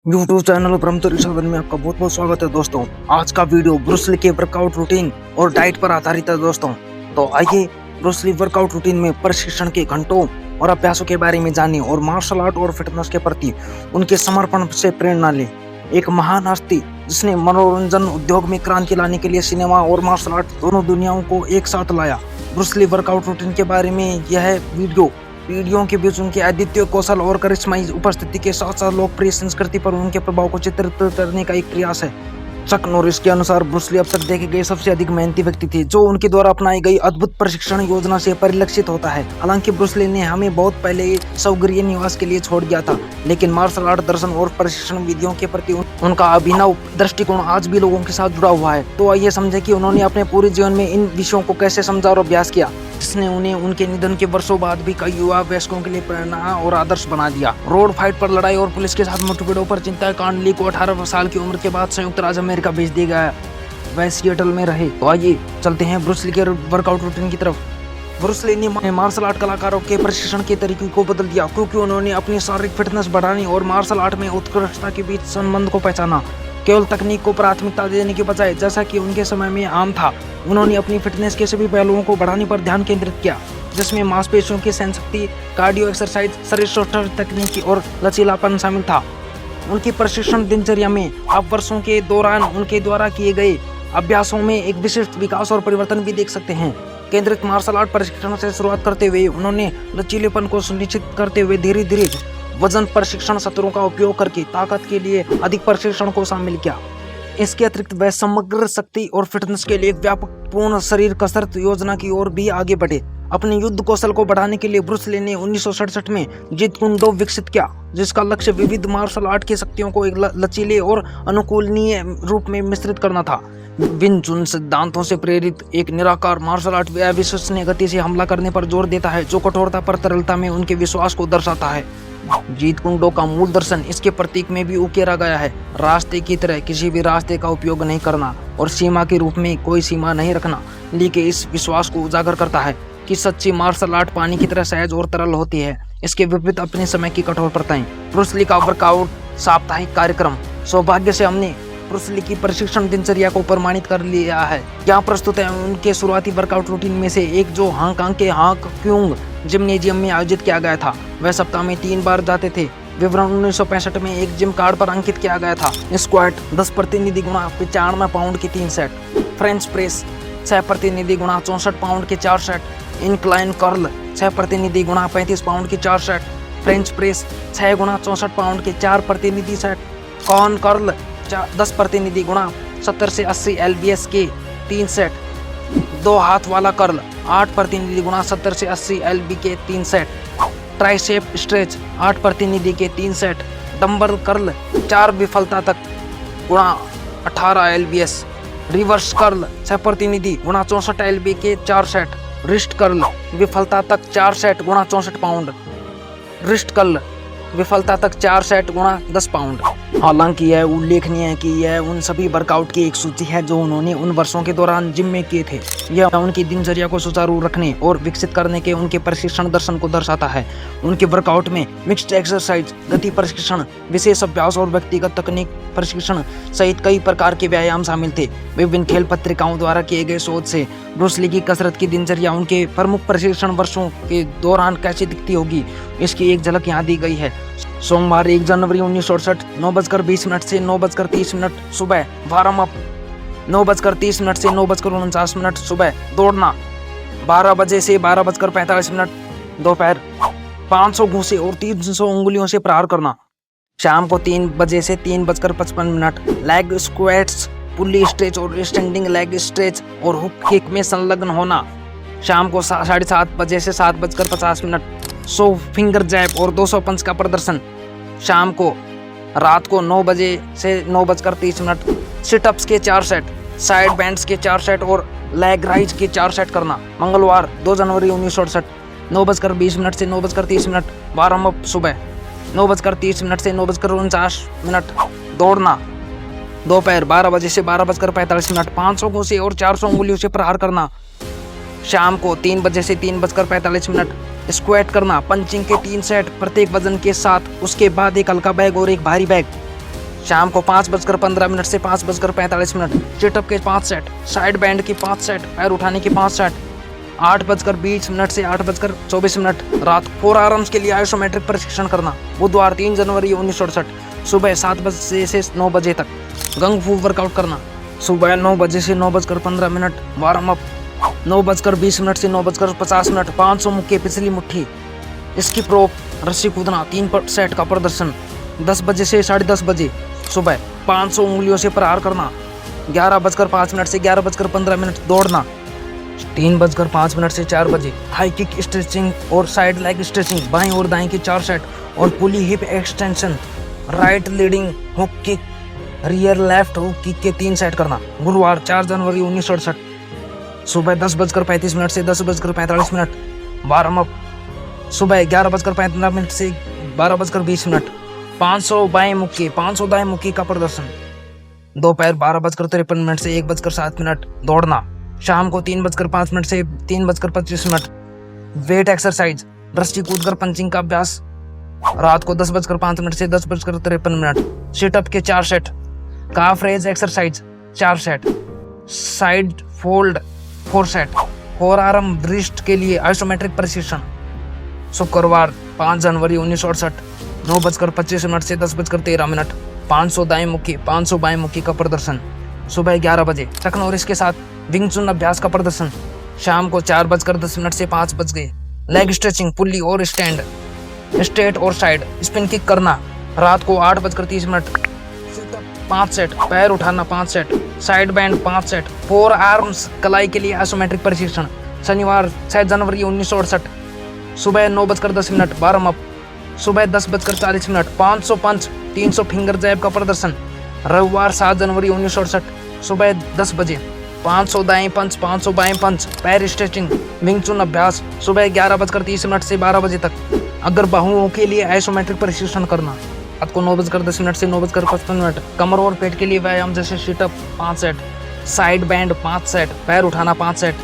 YouTube channel ब्रह्मचर्य साधन में आपका बहुत बहुत स्वागत है दोस्तों। आज का वीडियो ब्रूस ली के वर्कआउट रूटीन और डाइट पर आधारित है दोस्तों। तो आइए ब्रूस ली वर्कआउट रूटीन में प्रशिक्षण के घंटों और अभ्यासों के बारे में जानिए और मार्शल आर्ट और फिटनेस के प्रति उनके समर्पण से प्रेरणा लें। एक महान हस्ती जिसने मनोरंजन उद्योग में क्रांति लाने के लिए सिनेमा और मार्शल आर्ट दोनों दुनियाओं को एक साथ लाया। ब्रूस ली वर्कआउट रूटीन के बारे में यह वीडियो के बीच उनके अद्वितीय कौशल और करिश्माई उपस्थिति के साथ साथ लोकप्रिय संस्कृति पर उनके प्रभाव को चित्रित करने का एक प्रयास है। चक नॉरिस के अनुसार ब्रूस ली अब तक देखे गए सबसे अधिक मेहनती व्यक्ति थे, जो उनके द्वारा अपनाई गई अद्भुत प्रशिक्षण योजना से परिलक्षित होता है। हालांकि ब्रूस ली ने हमें बहुत पहले स्वगृह निवास के लिए छोड़ दिया था, लेकिन मार्शल आर्ट दर्शन और प्रशिक्षण विधियों के प्रति उनका अभिनव दृष्टिकोण आज भी लोगों के साथ जुड़ा हुआ है। तो आइए समझे कि उन्होंने अपने पूरे जीवन में इन विषयों को कैसे समझा और अभ्यास किया, जिसने उन्हें उनके निधन के वर्षों बाद भी कई युवा वयस्कों के लिए प्रेरणा और आदर्श बना दिया। रोड फाइट पर लड़ाई और पुलिस के साथ मुठभेड़ों पर चिंता कांड ली को 18 साल की उम्र के बाद संयुक्त राज्य अमेरिका भेज दिया गया। वह सिएटल में रहे। तो आइए चलते हैं ब्रूस ली के वर्कआउट रूटीन की तरफ। ब्रूस ली ने मार्शल आर्ट कलाकारों के प्रशिक्षण के तरीके को बदल दिया, क्योंकि उन्होंने अपनी शारीरिक फिटनेस बढ़ाने और मार्शल आर्ट में उत्कृष्टता के बीच संबंध को पहचाना। केवल तकनीक को प्राथमिकता देने के बजाय, जैसा कि उनके समय में आम था, उन्होंने अपनी फिटनेस के सभी पहलुओं को बढ़ाने पर ध्यान केंद्रित किया, जिसमें मांसपेशियों की सहनशक्ति, कार्डियो एक्सरसाइज, शरीर शोषण तकनीकी और लचीलापन शामिल था। उनकी प्रशिक्षण दिनचर्या में आप वर्षों के दौरान उनके द्वारा किए गए अभ्यासों में एक विशिष्ट विकास और परिवर्तन भी देख सकते हैं। केंद्रित मार्शल आर्ट प्रशिक्षण से शुरुआत करते हुए उन्होंने लचीलेपन को सुनिश्चित करते हुए धीरे धीरे वजन प्रशिक्षण सत्रों का उपयोग करके ताकत के लिए अधिक प्रशिक्षण को शामिल किया। इसके अतिरिक्त वह समग्र शक्ति और फिटनेस के लिए एक व्यापकपूर्ण शरीर कसरत योजना की ओर भी आगे बढ़े। अपने युद्ध कौशल को बढ़ाने के लिए ब्रूस ली ने 1967 में जीत कुंड दो विकसित किया, जिसका लक्ष्य विविध मार्शल आर्ट की शक्तियों को एक लचीले और अनुकूलनीय रूप में मिश्रित करना था। विन चुन सिद्धांतों से प्रेरित एक निराकार मार्शल आर्ट अविश्वसनीय गति से हमला करने पर जोर देता है, जो कठोरता पर तरलता में उनके विश्वास को दर्शाता है। जीत कुंडो का मूल दर्शन इसके प्रतीक में भी उकेरा गया है। रास्ते की तरह किसी भी रास्ते का उपयोग नहीं करना और सीमा के रूप में कोई सीमा नहीं रखना। ली के इस विश्वास को उजागर करता है कि सच्ची मार्शल आर्ट पानी की तरह सहज और तरल होती है। इसके विपरीत अपने समय की कठोरताएं। ब्रूस ली का वर्कआउट साप्ताहिक कार्यक्रम। सौभाग्य से हमने ब्रूस ली की प्रशिक्षण दिनचर्या को प्रमाणित कर लिया है। यहाँ प्रस्तुत है उनके शुरुआती वर्कआउट रूटीन में से एक, जो हांगकांग के हांग क्यूंग जिम्नेजियम में आयोजित किया गया था। वह सप्ताह में 3 बार जाते थे। विवरण 1965 में एक जिम कार्ड पर अंकित किया गया था। स्क्वाट 10 प्रतिनिधि गुणा 95 पाउंड के 3 सेट। फ्रेंच प्रेस 6 प्रतिनिधि गुणा 64 पाउंड के 4 सेट। इंक्लाइन कर्ल 6 प्रतिनिधि गुणा 35 पाउंड के 4 सेट। फ्रेंच प्रेस 6 गुणा 64 पाउंड के 4 प्रतिनिधि सेट। कॉर्न कर्ल 10 प्रतिनिधि गुणा 70 से 80 LBS के 3 सेट। 2 हाथ वाला कर्ल 8 प्रतिनिधि गुणा 70 से 80 LB के 3 सेट। ट्राइसेप स्ट्रेच 8 प्रतिनिधि के 3 सेट। डंबल कर्ल 4 विफलता तक गुणा 18 LBS। रिवर्स कर्ल 6 प्रतिनिधि गुणा 64 LB के 4 सेट। रिस्ट कर्ल विफलता तक 4 सेट गुणा 64 पाउंड। रिस्ट कर्ल विफलता तक 4 सेट गुणा 10 पाउंड। हालांकि यह उल्लेखनीय है कि यह उन सभी वर्कआउट की एक सूची है जो उन्होंने उन वर्षों के दौरान जिम में किए थे। यह उनकी दिनचर्या को सुचारू रखने और विकसित करने के उनके प्रशिक्षण दर्शन को दर्शाता है। उनके वर्कआउट में मिक्स्ड एक्सरसाइज, गति प्रशिक्षण, विशेष अभ्यास और व्यक्तिगत तकनीक प्रशिक्षण सहित कई प्रकार के व्यायाम शामिल थे। विभिन्न खेल पत्रिकाओं द्वारा किए गए शोध से ब्रूस ली की कसरत की दिनचर्या उनके प्रमुख प्रशिक्षण वर्षों के दौरान कैसी दिखती होगी, इसकी एक झलक यहाँ दी गई है। सोमवार 1 जनवरी 1968 9:20 से 9:30 सुबह वार्म अप। 9:30 से 9:49 सुबह दौड़ना। 12 बजे से 12:45 दोपहर 500 घूंसे और 300 उंगलियों से प्रहार करना। शाम को 3 बजे से 3:55 लेग स्क्वैट्स, पुल्ली स्ट्रेच और स्टैंडिंग लेग स्ट्रेच और हुक किक में संलग्न होना। शाम को 7:30 बजे से 7:50 100 फिंगर जैब और 200 पंच का प्रदर्शन। शाम को रात को 9 बजे से 9:30 सिटअप्स के 4 सेट, साइड बैंड्स के 4 सेट और लेग राइज के 4 सेट करना। मंगलवार 2 जनवरी 1968 9:20 से 9:30 वार्म अप। सुबह 9:30 से 9:49 दौड़ना। दोपहर 12 बजे से 12:45 500 घूंसे और 400 उंगलियों से प्रहार करना। शाम को 3 बजे से 3:45 स्क्वाट करना। पंचिंग के 3 सेट प्रत्येक वजन के साथ, उसके बाद एक हल्का बैग और एक भारी बैग। शाम को 5:15 से 5:45 चिटअप के 5 सेट, साइड बैंड की 5 सेट, पैर उठाने की 5 सेट, 8:20 से 8:24 रात 4 आर्म्स के लिए आइसोमेट्रिक प्रशिक्षण करना। बुधवार 3 जनवरी 1968 सुबह 7 बजे से 9 बजे तक गंग फू वर्कआउट करना। सुबह 9 बजे से 9:15 वार्म अप, 9:20 से 9:50 500 मुक्के पिछली मुट्ठी, इसकी प्रोप, रस्सी कूदना, 3 सेट का प्रदर्शन। 10 बजे से 10:30 बजे सुबह 500 उंगलियों से प्रहार करना। 11:05 से 11:15 दौड़ना। 3:05 से 4 बजे हाई किक स्ट्रेचिंग और साइड लेग स्ट्रेचिंग, बाएं और दाएं की 4 सेट और pulley hip extension, right leading hook kick, rear left hook kick के 3 सेट करना। गुरुवार 4 जनवरी 1968 सुबह 10:35 से 10:45 वार्म अप। सुबह 11:15 से 12:20 500 बाएं मुक्के, 500 दाएं मुक्के का प्रदर्शन। दोपहर 12:53 से 1:07 दौड़ना। शाम को 3:05 से 3:25 वेट एक्सरसाइज, रस्सी कूदकर पंचिंग का अभ्यास। रात को 10:05 से 10:53 सिटअप के 4 set, calf raise exercise 4 set, side fold 4 set, forearm wrist के लिए आइसोमेट्रिक प्रशिक्षण। शुक्रवार 5 जनवरी 1968 9:25 से 10:13 500 दाएं मुक्की, 500 बाएं मुक्की का प्रदर्शन। सुबह 11 बजे चक नॉरिस के साथ विंग चुन अभ्यास का प्रदर्शन। शाम को 4:10 से 5 बजे लेग स्ट्रेचिंग, पुल्ली और स्टैंड, स्ट्रेट और साइड स्पिन किक करना। रात को 8:30 5 सेट, पैर उठाना 5 set, side bend 5 set, 4 arms कलाई के लिए आइसोमेट्रिक प्रशिक्षण। शनिवार 6 जनवरी 1968 सुबह 9:10 वार्म अप। सुबह 10:40 500 पंच, 300 फिंगर जैब का प्रदर्शन। रविवार 7 जनवरी 1968 सुबह 10 बजे 500 दाएं पंच, 500 बाएं पंच, पैर स्ट्रेचिंग, विंग चुन अभ्यास। सुबह 11:30 से 12 बजे तक अगर बाहुओं के लिए आइसोमेट्रिक प्रशिक्षण करना। रात को 9:10 से 9:55 कमर और पेट के लिए व्यायाम जैसे situp 5 set, side bend 5 set, पैर उठाना 5 सेट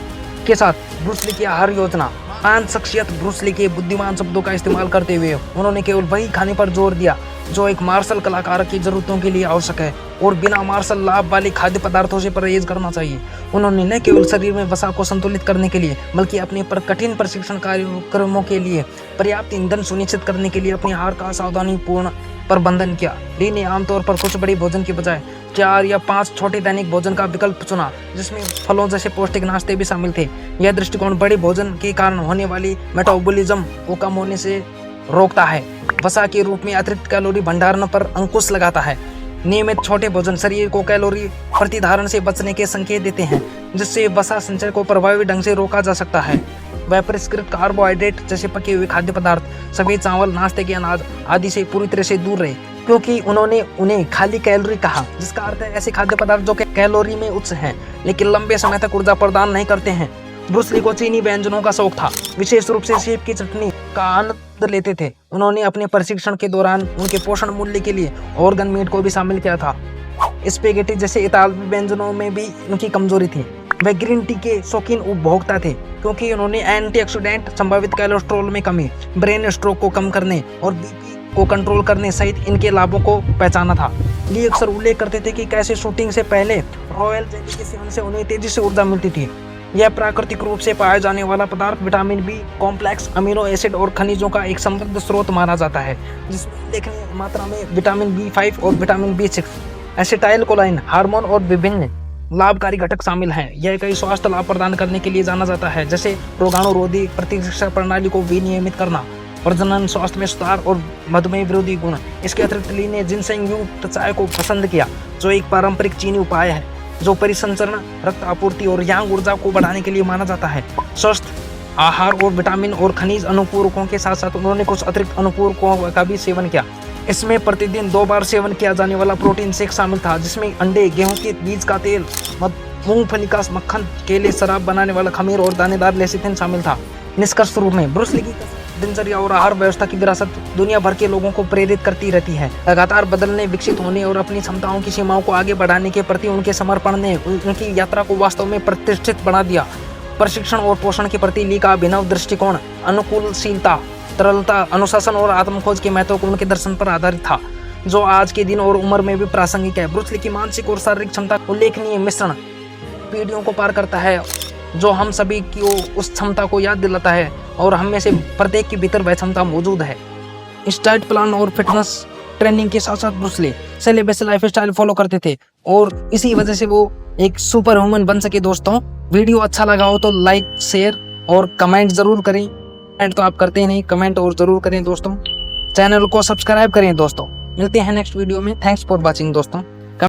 के साथ ब्रूस ली की आहार योजना। महान शख्सियत ब्रूस ली के बुद्धिमान शब्दों का इस्तेमाल करते हुए उन्होंने केवल वही खाने पर जोर दिया जो एक मार्शल कलाकार की जरूरतों के लिए आवश्यक है और बिना मार्शल लाभ वाले खाद्य पदार्थों से परहेज करना चाहिए। उन्होंने न केवल शरीर में वसा को संतुलित करने के लिए बल्कि अपने पर कठिन प्रशिक्षण कार्यक्रमों के लिए पर्याप्त ईंधन सुनिश्चित करने के लिए अपने आहार का सावधानीपूर्ण प्रबंधन किया। ली ने आमतौर पर कुछ बड़े भोजन के बजाय 4 या 5 छोटे दैनिक भोजन का विकल्प चुना, जिसमें फलों जैसे पौष्टिक नाश्ते भी शामिल थे। यह दृष्टिकोण बड़े भोजन के कारण होने वाली मेटाबॉलिज्म को कम होने से रोकता है, वसा के रूप में अतिरिक्त कैलोरी भंडारण पर अंकुश लगाता है। नियमित छोटे भोजन शरीर को कैलोरी प्रतिधारण से बचने के संकेत देते हैं, जिससे वसा संचय को प्रभावी ढंग से रोका जा सकता है। वह परिष्कृत कार्बोहाइड्रेट जैसे पके हुए खाद्य पदार्थ, सफेद चावल, नाश्ते के अनाज आदि से पूरी तरह से दूर रहे, क्योंकि उन्होंने उन्हें खाली कैलोरी कहा, जिसका अर्थ है ऐसे खाद्य पदार्थ जो कैलोरी में उच्च हैं लेकिन लंबे समय तक ऊर्जा प्रदान नहीं करते हैं। ब्रूस ली को चीनी व्यंजनों का शौक था, विशेष रूप से सेब की चटनी का आनंद लेते थे। उन्होंने अपने प्रशिक्षण के दौरान उनके पोषण मूल्य के लिए ऑर्गन मीट को भी शामिल किया था। स्पेगेटी जैसे इतालवी व्यंजनों में भी उनकी कमजोरी थी। वे ग्रीन टी के शौकीन उपभोक्ता थे, क्योंकि उन्होंने एंटीऑक्सीडेंट, संभावित कोलेस्ट्रॉल में कमी, ब्रेन स्ट्रोक को कम करने और बीपी को कंट्रोल करने सहित इनके लाभों को पहचाना था। ली अक्सर उल्लेख करते थे कि कैसे शूटिंग से पहले रॉयल जेली के सेवन से उन्हें तेजी से ऊर्जा मिलती थी। यह प्राकृतिक रूप से पाया जाने वाला पदार्थ vitamin B complex, amino acid और खनिजों का एक समृद्ध स्रोत माना जाता है, जिसमें उल्लेखनीय मात्रा में विटामिन B5 और विटामिन B6, एसिटाइल कोलाइन हार्मोन और विभिन्न लाभकारी घटक शामिल हैं। यह कई स्वास्थ्य लाभ प्रदान करने के लिए जाना जाता है, जैसे रोगाणुरोधी प्रतिरक्षा प्रणाली को विनियमित करना, प्रजनन स्वास्थ्य में सुधार और मधुमेह विरोधी गुण। इसके अतिरिक्त ली ने जिनसेंग युक्त चाय को पसंद किया, जो एक पारंपरिक चीनी उपाय है जो परिसंचरण, रक्त आपूर्ति और यांग ऊर्जा को बढ़ाने के लिए माना जाता है। स्वस्थ आहार और विटामिन और खनिज अनुपूरकों के साथ साथ उन्होंने कुछ अतिरिक्त अनुपूरकों का भी सेवन किया। इसमें प्रतिदिन 2 बार सेवन किया जाने वाला प्रोटीन शेक शामिल था, जिसमें अंडे, गेहूं के बीज का तेल, मूंगफली का मक्खन, केले, शराब बनाने वाला खमीर और दानेदार लेसिथिन शामिल था। निष्कर्ष रूप में ब्रूस ली की दिनचर्या और आहार व्यवस्था की विरासत दुनिया भर के लोगों को प्रेरित करती रहती है। लगातार बदलने, विकसित होने और अपनी क्षमताओं की सीमाओं को आगे बढ़ाने के प्रति उनके समर्पण ने उनकी यात्रा को वास्तव में प्रतिष्ठित बना दिया। प्रशिक्षण और पोषण के प्रति ली का अभिनव दृष्टिकोण अनुकूलशीलता, तरलता, अनुशासन और आत्मखोज के महत्व को उनके दर्शन पर आधारित था। जो आज के दिन और उम्र में भी प्रासंगिक है। ब्रूस ली की मानसिक और शारीरिक क्षमता उल्लेखनीय मिश्रण पीढ़ियों को पार करता है, जो हम सभी की उस क्षमता को याद दिलाता है और हम में से प्रत्येक के भीतर वह क्षमता मौजूद है। इस डाइट प्लान और फिटनेस ट्रेनिंग के साथ साथ Bruce Lee celebrity's life style follow करते थे और इसी वजह से वो एक सुपर ह्यूमन बन सके। दोस्तों, वीडियो अच्छा लगा हो तो लाइक, शेयर और कमेंट जरूर करें। कमेंट तो आप करते ही नहीं, कमेंट और जरूर करें दोस्तों। चैनल को सब्सक्राइब करें दोस्तों। मिलते हैं नेक्स्ट वीडियो में। थैंक्स फॉर वॉचिंग दोस्तों।